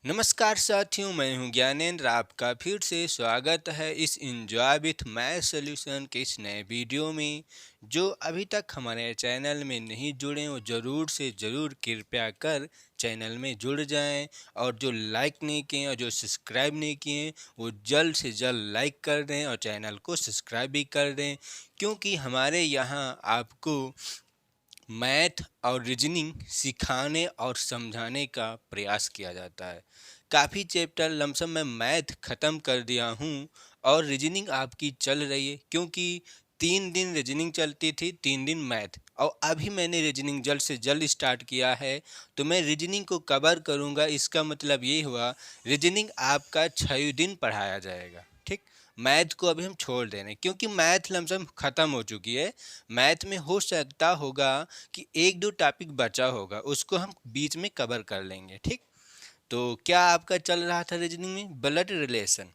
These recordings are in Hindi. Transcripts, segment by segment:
नमस्कार साथियों, मैं हूं ज्ञानेंद्र। आपका फिर से स्वागत है इस एंजॉय विथ मैथ सॉल्यूशन के इस नए वीडियो में। जो अभी तक हमारे चैनल में नहीं जुड़े हो, ज़रूर से ज़रूर कृपया कर चैनल में जुड़ जाएं। और जो लाइक नहीं किए और जो सब्सक्राइब नहीं किए वो जल्द से जल्द लाइक कर दें और चैनल को सब्सक्राइब भी कर दें, क्योंकि हमारे यहाँ आपको मैथ और रीजनिंग सिखाने और समझाने का प्रयास किया जाता है। काफ़ी चैप्टर लमसम मैं मैथ ख़त्म कर दिया हूँ और रीजनिंग आपकी चल रही है, क्योंकि 3 दिन रीजनिंग चलती थी, 3 दिन मैथ। और अभी मैंने रीजनिंग जल्द से जल्द स्टार्ट किया है, तो मैं रीजनिंग को कवर करूँगा। इसका मतलब ये हुआ रीजनिंग आपका 6 दिन पढ़ाया जाएगा। ठीक, मैथ को अभी हम छोड़ दे रहे हैं, क्योंकि मैथ लमसम ख़त्म हो चुकी है। मैथ में हो सकता होगा कि एक दो टॉपिक बचा होगा, उसको हम बीच में कवर कर लेंगे। ठीक, तो क्या आपका चल रहा था रीजनिंग में ब्लड रिलेशन।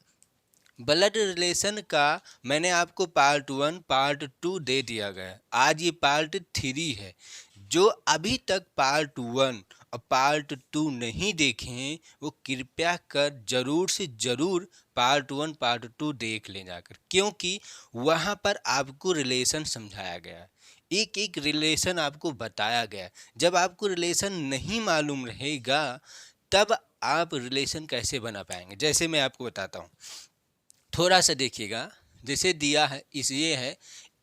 ब्लड रिलेशन का मैंने आपको पार्ट 1 पार्ट 2 दे दिया गया। आज ये पार्ट 3 है। जो अभी तक पार्ट 1 और पार्ट 2 नहीं देखे हैं वो कृपया कर ज़रूर से ज़रूर पार्ट 1 पार्ट 2 देख लें जाकर, क्योंकि वहाँ पर आपको रिलेशन समझाया गया है। एक एक रिलेशन आपको बताया गया है। जब आपको रिलेशन नहीं मालूम रहेगा तब आप रिलेशन कैसे बना पाएंगे। जैसे मैं आपको बताता हूँ, थोड़ा सा देखिएगा। जैसे दिया है इस ये है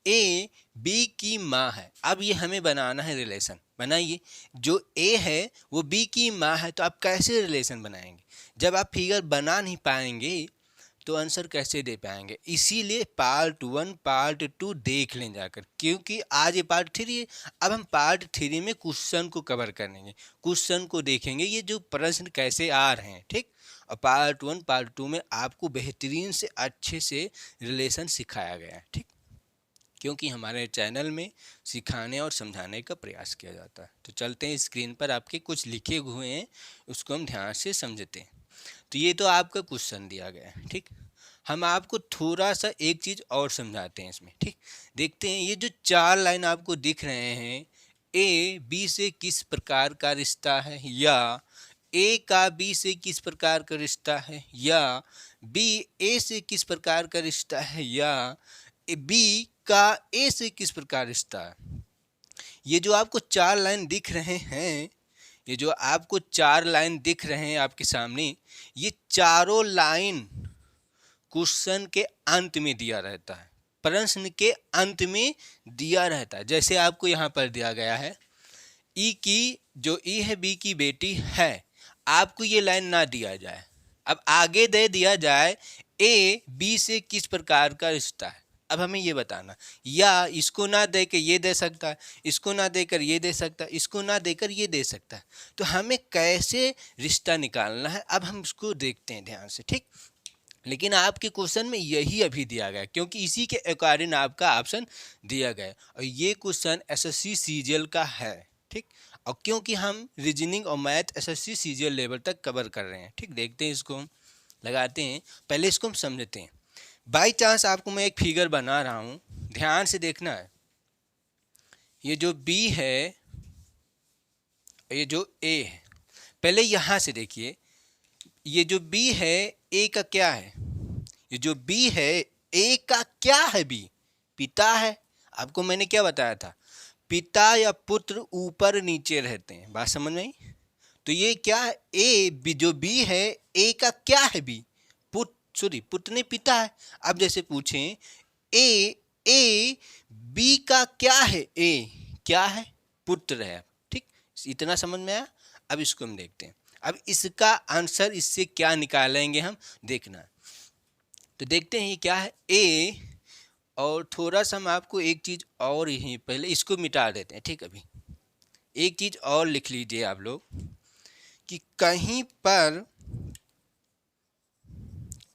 ए बी की माँ है। अब ये हमें बनाना है रिलेशन। बनाइए। जो ए है वो बी की माँ है, तो आप कैसे रिलेशन बनाएंगे। जब आप फिगर बना नहीं पाएंगे तो आंसर कैसे दे पाएंगे। इसीलिए पार्ट 1 पार्ट 2 देख लें जाकर, क्योंकि आज ये पार्ट 3 है। अब हम पार्ट 3 में क्वेश्चन को कवर करेंगे, क्वेश्चन को देखेंगे, ये जो प्रश्न कैसे आ रहे हैं। ठीक, और पार्ट 1 पार्ट 2 में आपको बेहतरीन से अच्छे से रिलेशन सिखाया गया है। ठीक, क्योंकि हमारे चैनल में सिखाने और समझाने का प्रयास किया जाता है। तो चलते हैं, स्क्रीन पर आपके कुछ लिखे हुए हैं, उसको हम ध्यान से समझते हैं। तो ये तो आपका क्वेश्चन दिया गया है। ठीक, हम आपको थोड़ा सा एक चीज़ और समझाते हैं इसमें। ठीक, देखते हैं ये जो 4 लाइन आपको दिख रहे हैं, ए बी से किस प्रकार का रिश्ता है, या ए का बी से किस प्रकार का रिश्ता है, या बी ए से किस प्रकार का रिश्ता है, या बी का ए से किस प्रकार रिश्ता है। ये जो आपको 4 लाइन दिख रहे हैं, ये जो आपको 4 लाइन दिख रहे हैं आपके सामने, ये चारों लाइन क्वेश्चन के अंत में दिया रहता है, प्रश्न के अंत में दिया रहता है। जैसे आपको यहाँ पर दिया गया है ई की, जो ई है बी की बेटी है। आपको ये लाइन ना दिया जाए, अब आगे दे दिया जाए ए बी से किस प्रकार का रिश्ता है। अब हमें ये बताना, या इसको ना दे के ये दे सकता है, इसको ना देकर ये दे सकता है, इसको ना देकर ये दे सकता है। तो हमें कैसे रिश्ता निकालना है अब हम इसको देखते हैं ध्यान से। ठीक, लेकिन आपके क्वेश्चन में यही अभी दिया गया, क्योंकि इसी के अकॉर्डिंग आपका ऑप्शन दिया गया और ये क्वेश्चन एसएससी सीजीएल का है। ठीक, और क्योंकि हम रीजनिंग और मैथ एसएससी सीजीएल लेवल तक कवर कर रहे हैं। ठीक, देखते हैं इसको हम लगाते हैं। पहले इसको हम समझते हैं। बाई चांस आपको मैं एक फिगर बना रहा हूँ, ध्यान से देखना है। ये जो बी है, ये जो ए है, पहले यहाँ से देखिए। ये जो बी है ए का क्या है, ये जो बी है ए का क्या है, बी पिता है। आपको मैंने क्या बताया था, पिता या पुत्र ऊपर नीचे रहते हैं। बात समझ में आई। तो ये क्या है, ए बी, जो बी है ए का क्या है, बी पुत्र नहीं पिता है। अब जैसे पूछें ए बी का क्या है, ए क्या है, पुत्र है। ठीक, इतना समझ में आया। अब इसको हम देखते हैं। अब इसका आंसर इससे क्या निकालेंगे हम, देखना। तो देखते हैं ये क्या है, ए। और थोड़ा सा हम आपको एक चीज़ और ही, पहले इसको मिटा देते हैं। ठीक, अभी एक चीज़ और लिख लीजिए आप लोग कि कहीं पर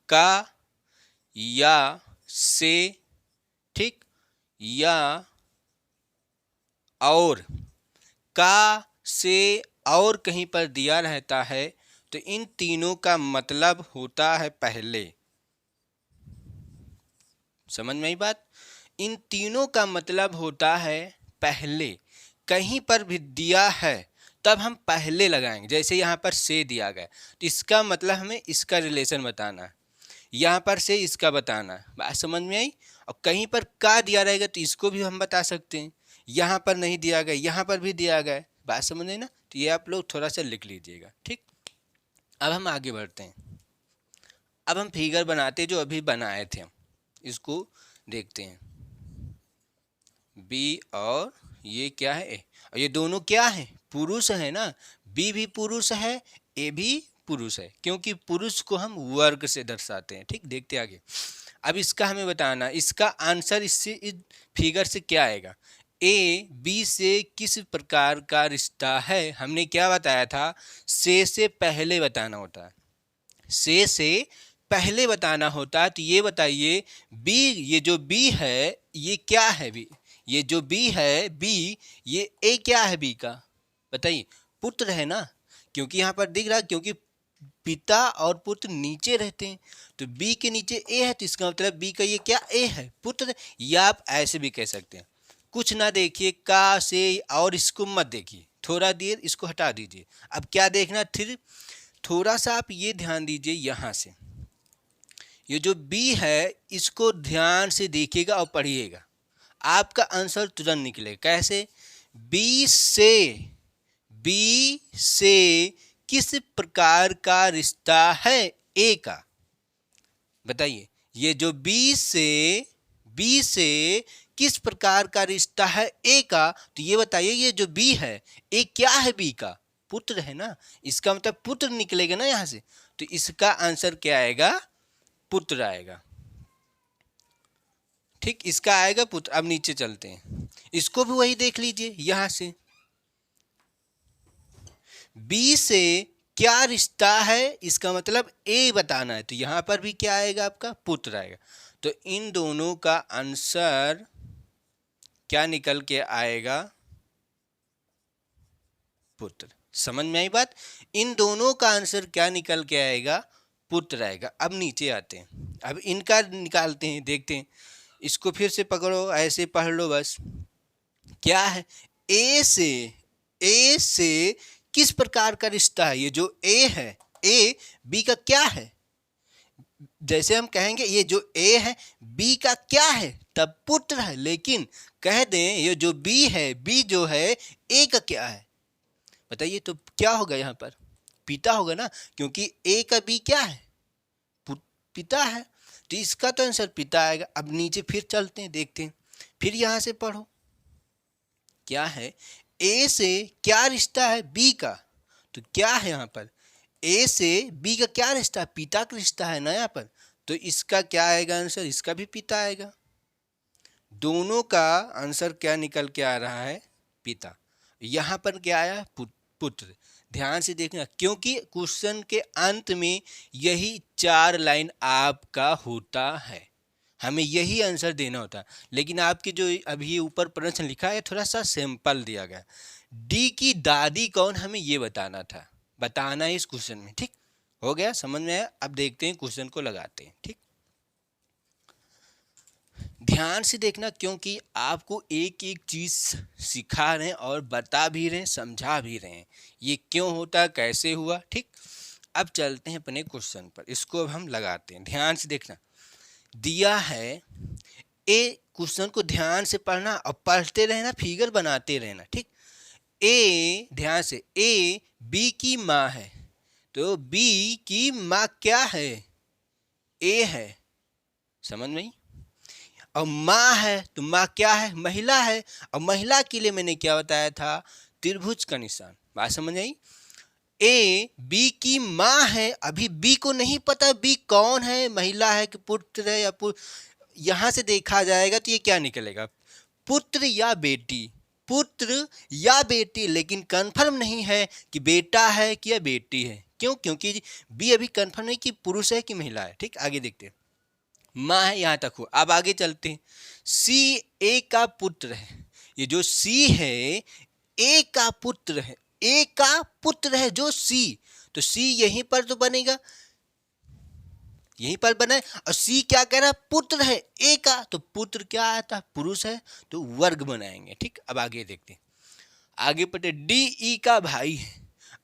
का या से, ठीक, या और, का से और कहीं पर दिया रहता है तो इन तीनों का मतलब होता है पहले। समझ में आई बात। इन तीनों का मतलब होता है पहले। कहीं पर भी दिया है तब हम पहले लगाएंगे। जैसे यहाँ पर से दिया गया तो इसका मतलब हमें इसका रिलेशन बताना है, यहाँ पर से इसका बताना है। बात समझ में आई? और कहीं पर का दिया रहेगा तो इसको भी हम बता सकते हैं, यहाँ पर नहीं दिया गया, यहाँ पर भी दिया गया है। बात समझ में ना? तो ये आप लोग थोड़ा सा लिख लीजिएगा, ठीक। अब हम आगे बढ़ते हैं। अब हम फिगर बनाते जो अभी बनाए थे, हम इसको देखते हैं। बी और ये क्या है, ए। और ये दोनों क्या है, पुरुष है ना। बी भी पुरुष है, ए भी पुरुष है, क्योंकि पुरुष को हम वर्ग से दर्शाते हैं, ठीक। देखते आगे। अब इसका हमें बताना, इसका आंसर इससे इस फिगर से क्या आएगा। ए बी से किस प्रकार का रिश्ता है, हमने क्या बताया था, से पहले बताना होता है, से पहले बताना होता है। तो ये बताइए बी, ये जो बी है ये क्या है, बी, ये जो बी है बी, ये ए क्या है बी का, बताइए। पुत्र है ना, क्योंकि यहाँ पर दिख रहा है, क्योंकि पिता और पुत्र नीचे रहते हैं, तो बी के नीचे ए है, तो इसका मतलब बी का ये क्या, ए है, पुत्र। या आप ऐसे भी कह सकते हैं, कुछ ना देखिए का से, और इसको मत देखिए, थोड़ा देर इसको हटा दीजिए। अब क्या देखना, फिर थोड़ा सा आप ये ध्यान दीजिए, यहाँ से ये जो बी है इसको ध्यान से देखिएगा और पढ़िएगा, आपका आंसर तुरंत निकलेगा। कैसे, बी से किस प्रकार का रिश्ता है ए का, बताइए। ये जो बी से किस प्रकार का रिश्ता है ए का, तो ये बताइए ये जो बी है ए क्या है बी का, पुत्र है ना, इसका मतलब पुत्र निकलेगा ना यहाँ से, तो इसका आंसर क्या आएगा, पुत्र आएगा, ठीक। इसका आएगा पुत्र। अब नीचे चलते हैं, इसको भी वही देख लीजिए, यहाँ से बी से क्या रिश्ता है, इसका मतलब ए बताना है, तो यहाँ पर भी क्या आएगा, आपका पुत्र आएगा। तो इन दोनों का आंसर क्या निकल के आएगा, पुत्र। समझ में आई बात, इन दोनों का आंसर क्या निकल के आएगा, पुत्र आएगा। अब नीचे आते हैं, अब इनका निकालते हैं, देखते हैं। इसको फिर से पकड़ो, ऐसे पढ़ लो बस। क्या है, ए से किस प्रकार का रिश्ता है, ये जो ए है, ए बी का क्या है, जैसे हम कहेंगे ये जो ए है बी का क्या है, तब पुत्र है। लेकिन कह दें ये जो बी है, बी जो है ए का क्या है, बताइए। तो क्या होगा यहाँ पर, पिता होगा ना, क्योंकि ए का बी क्या है, पिता है, तो इसका तो आंसर पिता आएगा। अब नीचे फिर चलते हैं, देखते हैं, फिर यहाँ से पढ़ो क्या है, ए से क्या रिश्ता है बी का, तो क्या है यहाँ पर, ए से बी का क्या रिश्ता है, पिता का रिश्ता है ना यहाँ पर, तो इसका क्या आएगा आंसर, इसका भी पिता आएगा। दोनों का आंसर क्या निकल के आ रहा है, पिता। यहाँ पर क्या आया, पुत्र। ध्यान से देखना, क्योंकि क्वेश्चन के अंत में यही 4 लाइन आपका होता है, हमें यही आंसर देना होता है। लेकिन आपके जो अभी ऊपर प्रश्न लिखा है थोड़ा सा सिंपल दिया गया, डी की दादी कौन, हमें ये बताना था, बताना है इस क्वेश्चन में, ठीक। हो गया, समझ में आया। अब देखते हैं क्वेश्चन को लगाते हैं, ठीक। ध्यान से देखना, क्योंकि आपको एक एक चीज़ सिखा रहे हैं और बता भी रहे हैं, समझा भी रहे हैं, ये क्यों होता, कैसे हुआ, ठीक। अब चलते हैं अपने क्वेश्चन पर, इसको अब हम लगाते हैं। ध्यान से देखना, दिया है ए, क्वेश्चन को ध्यान से पढ़ना और पढ़ते रहना, फिगर बनाते रहना, ठीक। ए, ध्यान से, ए बी की माँ है, तो बी की माँ क्या है, ए है, समझ में आई। और माँ है तो माँ क्या है, महिला है, और महिला के लिए मैंने क्या बताया था, त्रिभुज का निशान। बात समझ आई। ए बी की माँ है, अभी बी को नहीं पता बी कौन है, महिला है कि पुत्र है या यहाँ से देखा जाएगा तो ये क्या निकलेगा, पुत्र या बेटी, पुत्र या बेटी, लेकिन कंफर्म नहीं है कि बेटा है कि या बेटी है। क्यों, क्योंकि बी अभी कंफर्म नहीं कि पुरुष है कि महिला है, ठीक। आगे देखते हैं, माँ है, यहाँ तक हो। अब आगे चलते हैं, सी ए का पुत्र है, ये जो सी है ए का पुत्र है, ए का पुत्र है जो सी, तो सी यहीं पर तो बनेगा, यहीं पर बना है, और सी क्या कह रहा है, पुत्र है ए का, तो पुत्र क्या आता है, पुरुष है, तो वर्ग बनाएंगे, ठीक। अब आगे देखते हैं, आगे पढ़ते, डी ई का भाई है।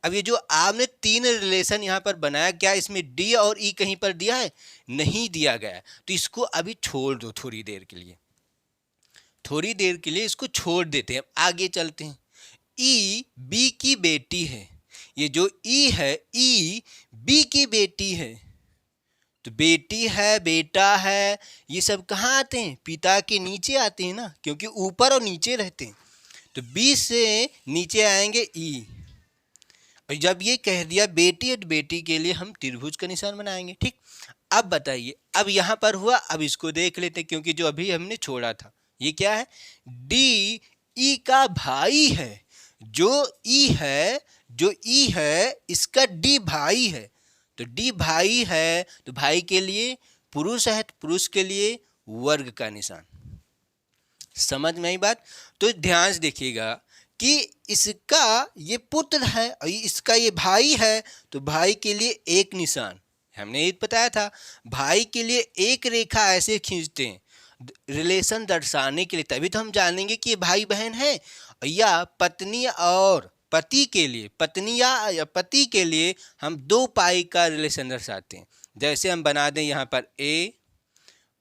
अब ये जो आपने तीन रिलेशन यहाँ पर बनाया, क्या इसमें डी और ई कहीं पर दिया है? नहीं दिया गया है। तो इसको अभी छोड़ दो थोड़ी देर के लिए, थोड़ी देर के लिए इसको छोड़ देते हैं। आगे चलते हैं। ई बी की बेटी है। ये जो ई है, ई बी की बेटी है। तो बेटी है, बेटा है, ये सब कहाँ आते हैं? पिता के नीचे आते हैं ना, क्योंकि ऊपर और नीचे रहते हैं। तो बी से नीचे आएंगे ई। और जब ये कह दिया बेटी है, तो बेटी के लिए हम त्रिभुज का निशान बनाएंगे। ठीक, अब बताइए, अब यहाँ पर हुआ, अब इसको देख लेते हैं, क्योंकि जो अभी हमने छोड़ा था ये क्या है? डी ई का भाई है। जो ई है, जो ई है इसका डी भाई है। तो डी भाई है, तो भाई के लिए पुरुष है, तो पुरुष के लिए वर्ग का निशान। समझ में आई बात? तो ध्यान से देखिएगा कि इसका ये पुत्र है और इसका ये भाई है, तो भाई के लिए एक निशान। हमने ये बताया था, भाई के लिए एक रेखा ऐसे खींचते हैं रिलेशन दर्शाने के लिए, तभी तो हम जानेंगे कि ये भाई बहन है। या पत्नी और पति के लिए, पत्नी या पति के लिए हम दो पाई का रिलेशन दर्शाते हैं। जैसे हम बना दें यहाँ पर ए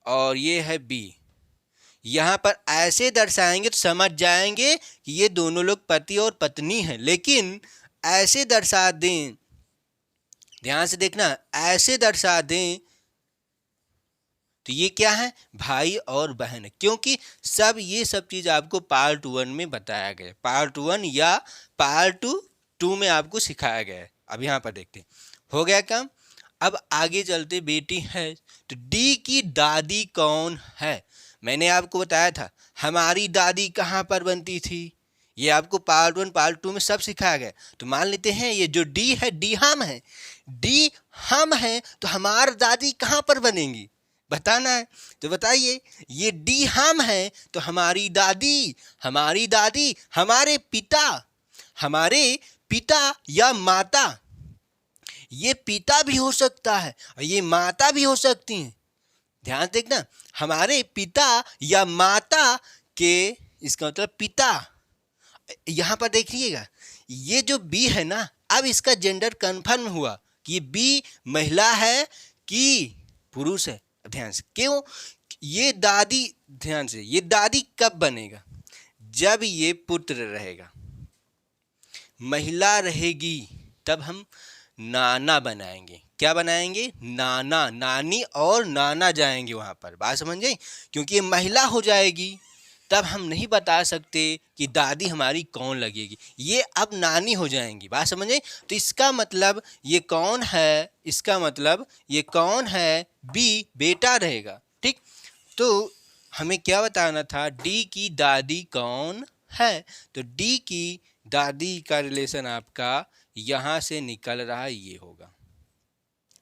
और ये है बी, यहाँ पर ऐसे दर्शाएंगे तो समझ जाएंगे कि ये दोनों लोग पति और पत्नी हैं। लेकिन ऐसे दर्शा दें, ध्यान से देखना, ऐसे दर्शा दें तो ये क्या है? भाई और बहन है। क्योंकि सब ये सब चीज़ आपको पार्ट 1 में बताया गया है, पार्ट 1 या पार्ट 2 में आपको सिखाया गया है। अब यहाँ पर देखते हैं, हो गया काम। अब आगे चलते, बेटी है, तो डी की दादी कौन है? मैंने आपको बताया था हमारी दादी कहाँ पर बनती थी, ये आपको पार्ट 1 पार्ट 2 में सब सिखाया गया। तो मान लेते हैं ये जो डी है, डी हम है, डी हम है, तो हमारी दादी कहाँ पर बनेंगी बताना है। तो बताइए, ये डी हम है तो हमारी दादी, हमारी दादी हमारे पिता या माता, ये पिता भी हो सकता है और ये माता भी हो सकती हैं। ध्यान देखना, हमारे पिता या माता के, इसका मतलब पिता। यहाँ पर देखिएगा, ये जो बी है ना, अब इसका जेंडर कंफर्म हुआ कि बी महिला है कि पुरुष है। ध्यान से, क्यों? ये दादी, ध्यान से, ये दादी कब बनेगा? जब ये पुत्र रहेगा। महिला रहेगी तब हम नाना बनाएंगे। क्या बनाएंगे? नाना, नानी और नाना जाएंगे वहाँ पर। बात समझ गई? क्योंकि ये महिला हो जाएगी तब हम नहीं बता सकते कि दादी हमारी कौन लगेगी, ये अब नानी हो जाएंगी। बात समझ गई? तो इसका मतलब ये कौन है, इसका मतलब ये कौन है? बी, बेटा रहेगा। ठीक, तो हमें क्या बताना था? डी की दादी कौन है। तो डी की दादी का रिलेशन आपका यहाँ से निकल रहा है, ये होगा।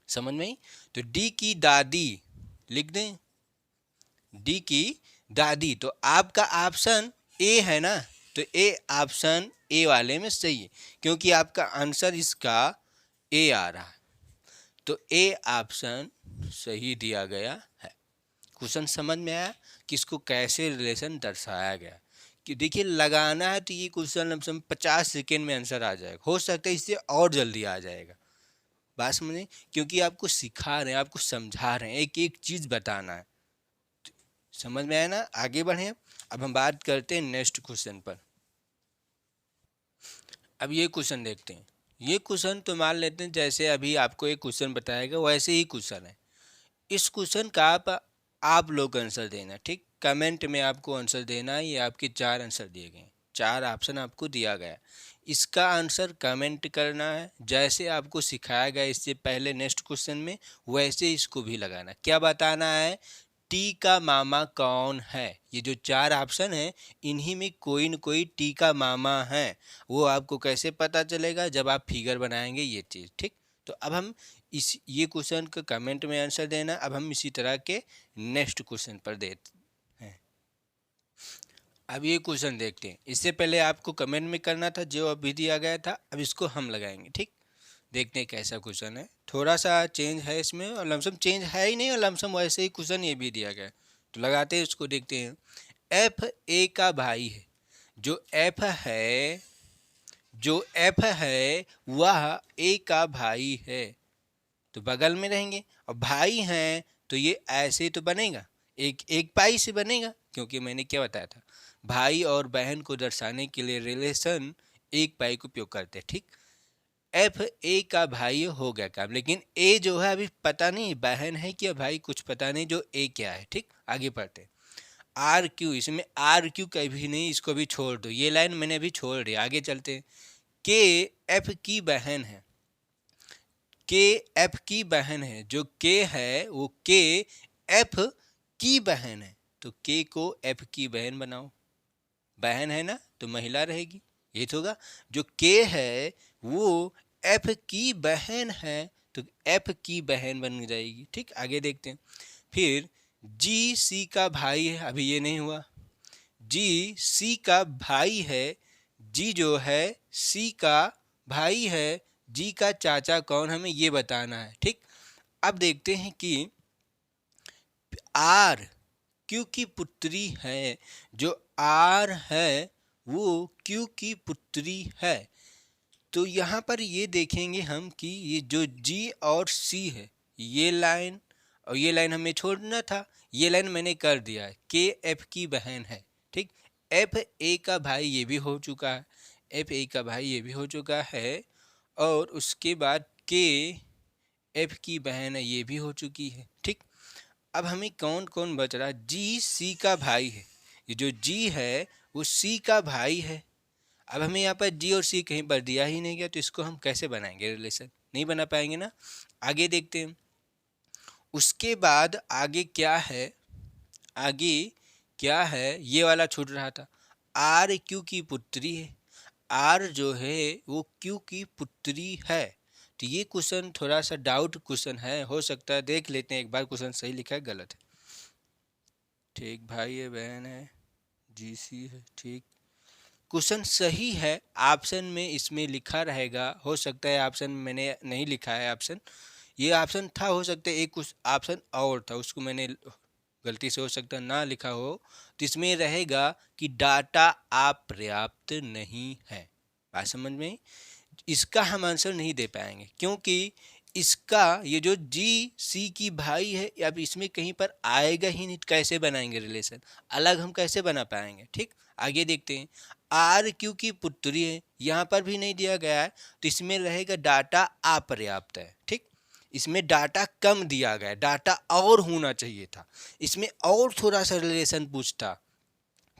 समझ में? तो डी की दादी लिख दें, डी की दादी। तो आपका ऑप्शन ए है ना, तो ए ऑप्शन ए वाले में सही है, क्योंकि आपका आंसर इसका ए आ रहा है। तो ए ऑप्शन सही दिया गया है। क्वेश्चन समझ में आया कि इसको कैसे रिलेशन दर्शाया गया? कि देखिए, लगाना है तो ये क्वेश्चन लमसम 50 सेकेंड में आंसर आ जाएगा, हो सकता है इससे और जल्दी आ जाएगा। बात समझे? क्योंकि आपको सिखा रहे हैं, आपको समझा रहे हैं, एक एक चीज़ बताना है। समझ में आया ना? आगे बढ़े। अब हम बात करते हैं नेक्स्ट क्वेश्चन पर। अब ये क्वेश्चन देखते हैं। ये क्वेश्चन तो मान लेते हैं जैसे अभी आपको एक क्वेश्चन बताएगा वैसे ही क्वेश्चन है। इस क्वेश्चन का आप लोग आंसर देना। ठीक, कमेंट में आपको आंसर देना है। ये आपके 4 आंसर दिए गए हैं, 4 ऑप्शन आपको दिया गया है, इसका आंसर कमेंट करना है। जैसे आपको सिखाया गया इससे पहले नेक्स्ट क्वेश्चन में, वैसे इसको भी लगाना। क्या बताना है? टी का मामा कौन है? ये जो 4 ऑप्शन हैं, इन्हीं में कोई न कोई टी का मामा है। वो आपको कैसे पता चलेगा? जब आप फिगर बनाएंगे ये चीज़। ठीक, तो अब हम ये क्वेश्चन का कमेंट में आंसर देना। अब हम इसी तरह के नेक्स्ट क्वेश्चन पर देते हैं। अब ये क्वेश्चन देखते हैं। इससे पहले आपको कमेंट में करना था जो अभी दिया गया था, अब इसको हम लगाएंगे। ठीक, देखते हैं कैसा क्वेश्चन है। थोड़ा सा चेंज है इसमें, और लमसम चेंज है ही नहीं, और लमसम वैसे ही क्वेश्चन ये भी दिया गया है। तो लगाते हैं, इसको देखते हैं। एफ ए का भाई है। जो एफ है जो एफ है वह ए का भाई है, तो बगल में रहेंगे। और भाई हैं तो ये ऐसे तो बनेगा, एक एक पाई से बनेगा, क्योंकि मैंने क्या बताया था, भाई और बहन को दर्शाने के लिए रिलेशन एक पाई को उपयोग करते हैं। ठीक, एफ ए का भाई हो गया काम, लेकिन ए जो है अभी पता नहीं बहन है कि भाई, कुछ पता नहीं जो ए क्या है। ठीक, आगे पढ़ते हैं। आर क्यू, इसमें आर क्यू कभी नहीं, इसको भी छोड़ दो, ये लाइन मैंने अभी छोड़ दी। आगे चलते हैं। के एफ की बहन है, के एफ की बहन है, जो के है वो के एफ की बहन है, तो के को एफ की बहन बनाओ, बहन है ना तो महिला रहेगी, ये तो होगा। जो के है वो एफ की बहन है, तो एफ की बहन बन जाएगी। ठीक, आगे देखते हैं। फिर जी सी का भाई है, अभी ये नहीं हुआ, जी सी का भाई है, जी जो है सी का भाई है, जी का चाचा कौन, हमें ये बताना है। ठीक, अब देखते हैं कि आर क्यू की पुत्री है, जो आर है वो क्यू की पुत्री है, तो यहाँ पर ये देखेंगे हम कि ये जो जी और सी है, ये लाइन और ये लाइन हमें छोड़ना था, ये लाइन मैंने कर दिया है, के एफ की बहन है। ठीक, एफ ए का भाई ये भी हो चुका है, एफ ए का भाई ये भी हो चुका है, और उसके बाद के एफ की बहन है ये भी हो चुकी है। ठीक, अब हमें कौन कौन बच रहा है, जी सी का भाई है, ये जो जी है वो सी का भाई है। अब हमें यहाँ पर जी और सी कहीं पर दिया ही नहीं गया, तो इसको हम कैसे बनाएंगे रिलेशन, नहीं बना पाएंगे ना। आगे देखते हैं। उसके बाद आगे क्या है, आगे क्या है, ये वाला छूट रहा था। आर क्यू की पुत्री है, आर जो है वो क्यू की पुत्री है, तो ये क्वेश्चन थोड़ा सा डाउट क्वेश्चन है, हो सकता है देख लेते हैं एक बार, क्वेश्चन सही लिखा है गलत है। ठीक, भाई है बहन है, जी सी है। ठीक, क्वेश्चन सही है, ऑप्शन में इसमें लिखा रहेगा, हो सकता है ऑप्शन मैंने नहीं लिखा है, ऑप्शन ये ऑप्शन था, हो सकता है एक कुछ ऑप्शन और था, उसको मैंने गलती से हो सकता है ना लिखा हो, तो इसमें रहेगा कि डाटा अपर्याप्त नहीं है। बात समझ में आई? इसका हम आंसर नहीं दे पाएंगे, क्योंकि इसका ये जो जी सी की भाई है, अब इसमें कहीं पर आएगा ही नहीं, तो कैसे बनाएंगे रिलेशन, अलग हम कैसे बना पाएंगे। ठीक, आगे देखते हैं। आर क्यू की पुत्री है, यहाँ पर भी नहीं दिया गया है, तो इसमें रहेगा डाटा अपर्याप्त है। ठीक, इसमें डाटा कम दिया गया है, डाटा और होना चाहिए था, इसमें और थोड़ा सा रिलेशन पूछता,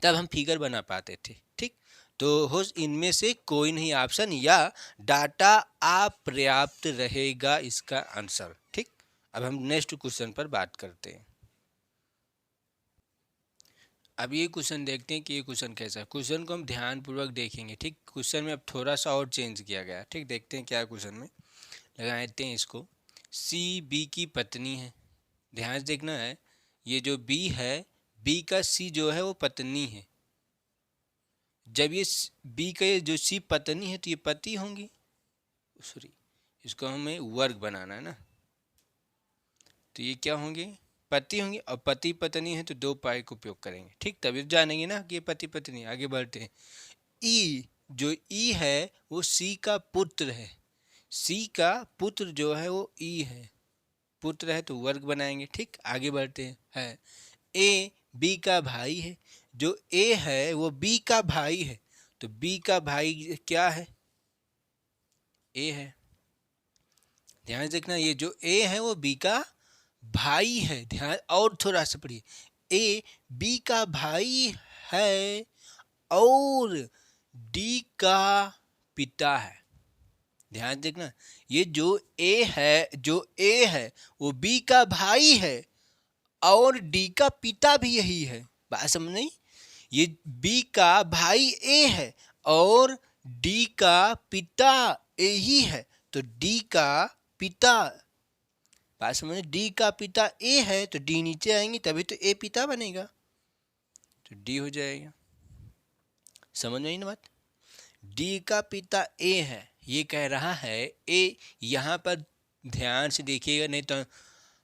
तब हम फिगर बना पाते थे। ठीक, तो हो इनमें से कोई नहीं ऑप्शन, या डाटा अपर्याप्त रहेगा इसका आंसर। ठीक, अब हम नेक्स्ट क्वेश्चन पर बात करते हैं। अब ये क्वेश्चन देखते हैं कि ये क्वेश्चन कैसा है, क्वेश्चन को हम ध्यानपूर्वक देखेंगे। ठीक, क्वेश्चन में अब थोड़ा सा और चेंज किया गया है। ठीक, देखते हैं क्या क्वेश्चन में, लगाते हैं इसको। सी बी की पत्नी है, ध्यान से देखना है, ये जो बी है, बी का सी जो है वो पत्नी है, जब ये बी का ये जो सी पत्नी है तो ये पति होंगी, सॉरी इसको हमें वर्ग बनाना है ना, तो ये क्या होंगे, पति होंगे, और पति पत्नी है तो दो पाई का उपयोग करेंगे। ठीक, तभी तो जानेंगे ना कि ये पति पत्नी। आगे बढ़ते हैं। ई, जो ई है वो सी का पुत्र है, सी का पुत्र जो है वो ई है, पुत्र है तो वर्ग बनाएंगे। ठीक, आगे बढ़ते हैं। है ए बी का भाई है, जो ए है वो बी का भाई है, तो बी का भाई क्या है, ए है। ध्यान से देखना, ये जो ए है वो बी का भाई है, ध्यान और थोड़ा सा पढ़िए, ए बी का भाई है और डी का पिता है। ध्यान देखना, ये जो ए है वो बी का भाई है और डी का पिता भी यही है। बात समझ नहीं, ये बी का भाई ए है और डी का पिता ए ही है, तो डी का पिता, बात समझ, डी का पिता ए है तो डी नीचे आएंगे, तभी तो ए पिता बनेगा, तो डी हो जाएगा। समझ में आई ना बात, डी का पिता ए है, ये कह रहा है ए, यहाँ पर ध्यान से देखिएगा, नहीं तो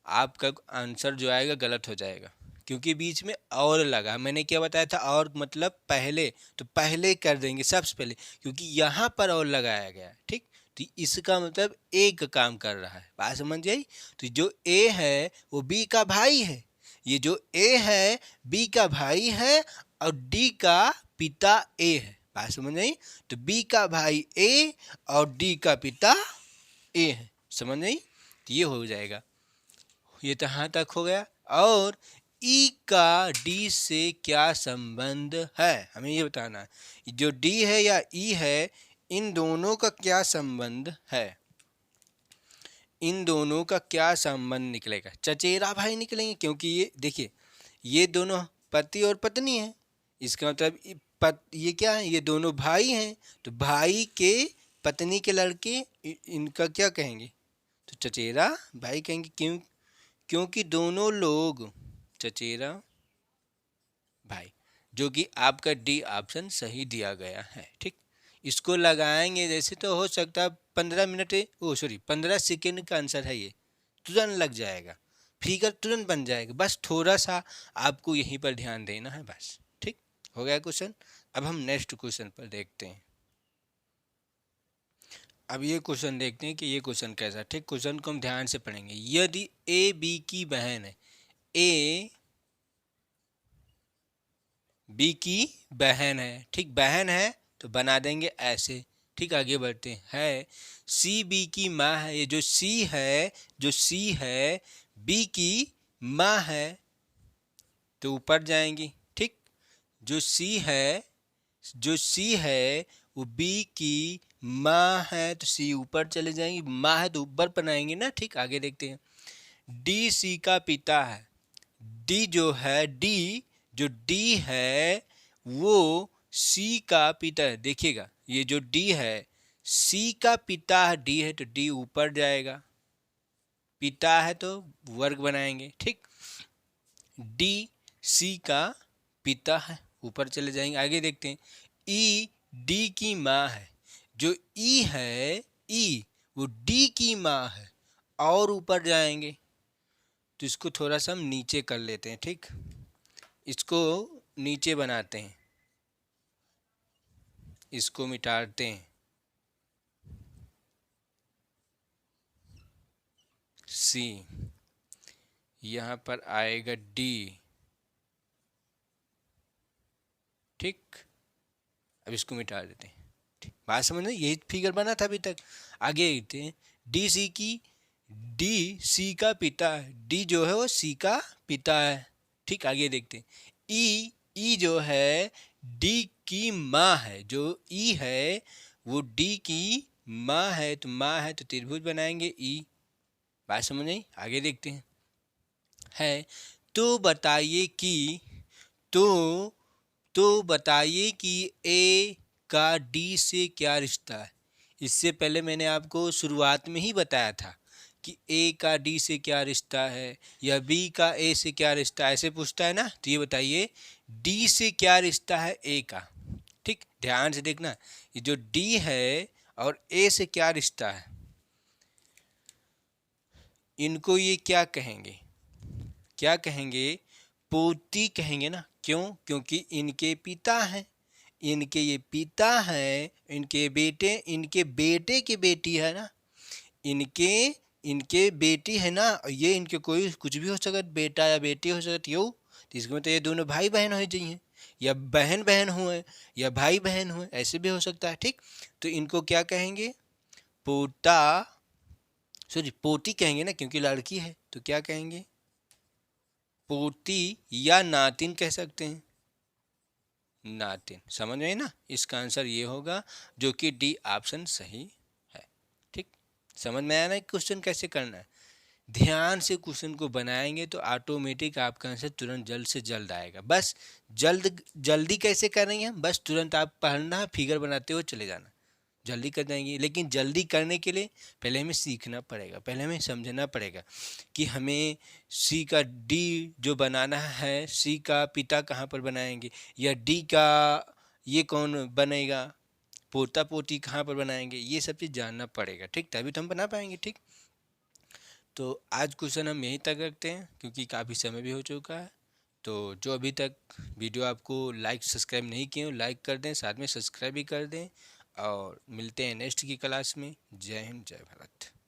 आपका आंसर जो आएगा गलत हो जाएगा। क्योंकि बीच में और लगा। मैंने क्या बताया था, और मतलब पहले, तो पहले कर देंगे सबसे पहले, क्योंकि यहाँ पर और लगाया गया है। ठीक, तो इसका मतलब ए का काम कर रहा है। बात समझ आई? तो जो ए है वो बी का भाई है। ये जो ए है बी का भाई है और डी का पिता ए है। बात समझ आई? तो बी का भाई ए और डी का पिता ए है। समझ आई? तो ये हो जाएगा। ये तो यहाँ तक हो गया। और ई का डी से क्या संबंध है, हमें ये बताना है। जो डी है या ई है, इन दोनों का क्या संबंध है, इन दोनों का क्या संबंध निकलेगा? चचेरा भाई निकलेंगे, क्योंकि ये देखिए ये दोनों पति और पत्नी हैं। इसका मतलब ये क्या है, ये दोनों भाई हैं। तो भाई के पत्नी के लड़के इनका क्या कहेंगे? तो चचेरा भाई कहेंगे। क्यों? क्योंकि दोनों लोग चचेरा भाई, जो कि आपका डी ऑप्शन सही दिया गया है। ठीक, इसको लगाएंगे जैसे तो हो सकता है 15 मिनट, 15 सेकेंड का आंसर है ये, तुरंत लग जाएगा, फिगर तुरंत बन जाएगा। बस थोड़ा सा आपको यहीं पर ध्यान देना है बस। ठीक, हो गया क्वेश्चन। अब हम नेक्स्ट क्वेश्चन पर देखते हैं। अब ये क्वेश्चन देखते हैं कि ये क्वेश्चन कैसा। ठीक, क्वेश्चन को हम ध्यान से पढ़ेंगे। यदि ए बी की बहन है, ए बी की बहन है, ठीक, बहन है तो बना देंगे ऐसे। ठीक, आगे बढ़ते हैं। सी बी की माँ है, ये जो सी है, जो सी है बी की माँ है, तो ऊपर जाएंगी। ठीक, जो सी है, जो सी है वो बी की माँ है, तो सी ऊपर चले जाएंगी, माँ है तो ऊपर बनाएंगे ना। ठीक, आगे देखते हैं। डी सी का पिता है, डी जो है, डी जो डी है वो सी का पिता है। देखिएगा ये जो डी है सी का पिता है, डी है तो डी ऊपर जाएगा, पिता है तो वर्ग बनाएंगे। ठीक, डी सी का पिता है, ऊपर चले जाएंगे। आगे देखते हैं। ई डी की माँ है, जो ई है, ई वो डी की माँ है, और ऊपर जाएंगे। तो इसको थोड़ा सा हम नीचे कर लेते हैं। ठीक, इसको नीचे बनाते हैं, इसको मिटाते हैं। सी, यहाँ पर आएगा डी। ठीक, अब इसको मिटा देते हैं। ठीक, बात समझ में? यही फिगर बना था अभी तक। आगे देखते हैं। डी सी की, डी सी का पिता है, डी जो है वो सी का पिता है। ठीक, आगे देखते हैं। ई, ई जो है डी की माँ है, जो ई है वो डी की माँ है, तो माँ है तो त्रिभुज बनाएंगे ई। बात समझ आई? आगे देखते हैं। है तो बताइए कि, तो बताइए कि ए का डी से क्या रिश्ता है। इससे पहले मैंने आपको शुरुआत में ही बताया था कि ए का डी से क्या रिश्ता है, या बी का ए से क्या रिश्ता है, ऐसे पूछता है ना। तो ये बताइए डी से क्या रिश्ता है ए का। ठीक, ध्यान से देखना, ये जो डी है और ए से क्या रिश्ता है, इनको ये क्या कहेंगे, क्या कहेंगे? पोती कहेंगे ना। क्यों? क्योंकि इनके पिता हैं, इनके ये पिता हैं, इनके बेटे की बेटी है ना, इनके इनके बेटी है ना। ये इनके कोई कुछ भी हो सकता, बेटा या बेटी हो सकती हो। तो इसके मतलब ये दोनों भाई बहन हो जाइए, या बहन बहन हुए, या भाई बहन हुए, ऐसे भी हो सकता है। ठीक, तो इनको क्या कहेंगे? पोता, सॉरी पोती कहेंगे ना, क्योंकि लड़की है तो क्या कहेंगे? पोती, या नातिन कह सकते हैं, नातिन। समझ में ना? इसका आंसर ये होगा, जो कि डी ऑप्शन सही है। ठीक, समझ में आया ना क्वेश्चन कैसे करना है? ध्यान से क्वेश्चन को बनाएंगे तो ऑटोमेटिक आपका आंसर तुरंत जल्द से जल्द आएगा। बस जल्दी कैसे करेंगे हम? बस तुरंत आप पढ़ना, फिगर बनाते हुए चले जाना, जल्दी कर जाएंगे। लेकिन जल्दी करने के लिए पहले हमें सीखना पड़ेगा, पहले हमें समझना पड़ेगा कि हमें सी का डी जो बनाना है, सी का पिता कहाँ पर बनाएंगे, या डी का ये कौन बनेगा, पोता पोती कहाँ पर बनाएंगे, ये सब चीज़ जानना पड़ेगा। ठीक, तभी तो हम बना पाएंगे। ठीक, तो आज क्वेश्चन हम यहीं तक रखते हैं, क्योंकि काफ़ी समय भी हो चुका है। तो जो अभी तक वीडियो आपको लाइक सब्सक्राइब नहीं किए हो, लाइक कर दें, साथ में सब्सक्राइब भी कर दें। और मिलते हैं नेक्स्ट की क्लास में। जय हिंद, जय भारत।